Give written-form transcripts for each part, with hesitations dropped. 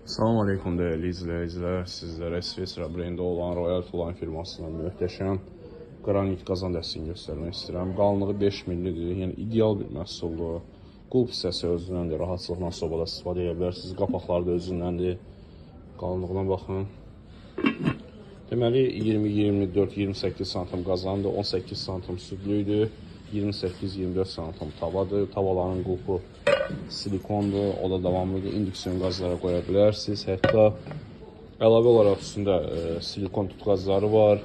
Salam aleykum değerli izləyicilər. Sizlərə İsveçrə brendi olan Royal Flying firmasından möhtəşəm qranit qazan dəstəsini göstərmək istəyirəm. Qalınlığı 5 millidir, yəni ideal bir məhsuldur. Qulp hissəsi özündəndir, rahatlıqla sobada istifadə edə bilərsiniz. Qapaqları da özündəndir. Qalınlığına baxın. Deməli 20, 24, 28 sm qazandır, 18 sm südlüydür, 28-24 sm tavadır. Tavaların qulpu silikondur, o da davamlıdır. İndüksiyon qazlara qoya bilərsiniz. Hətta əlavə olaraq üstündə silikon tutqazları var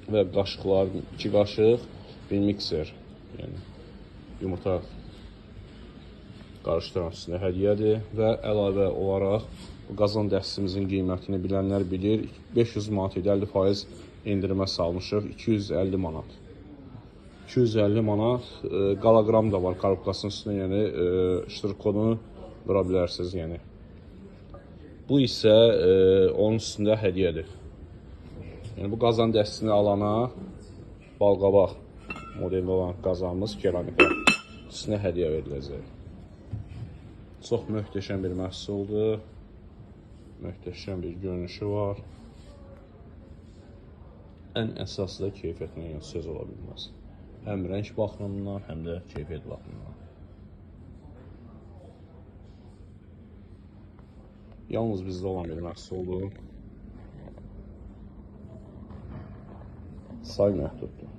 və qaşıqlar, 2 qaşıq, bir mikser, yəni yumurta qarışdıran üstündə hədiyyədir və əlavə olaraq bu qazan dəstimizin qiymətini bilənlər bilir. 500 manat idi, 50% endirimə salmışıq, 250 manat. 250 manat, qalagram da var korobkasının üstündə, yəni ştrix-kodunu vura bilərsiniz, yəni. Bu isə onun üstündə hədiyyədir. Yəni bu qazan dəstini alana balqabaq modeli olan qazanımız keramika üstünə hədiyyə veriləcək. Çox möhtəşəm bir məhsuldur. Möhtəşəm bir görünüşü var. Ən əsası da keyfiyyətinə yəni söz ola bilməz. Həm rəng baxımından, həm də keyfiyyət baxımından. Yalnız bizdə olan bir məhsuldur. Say məhduddur.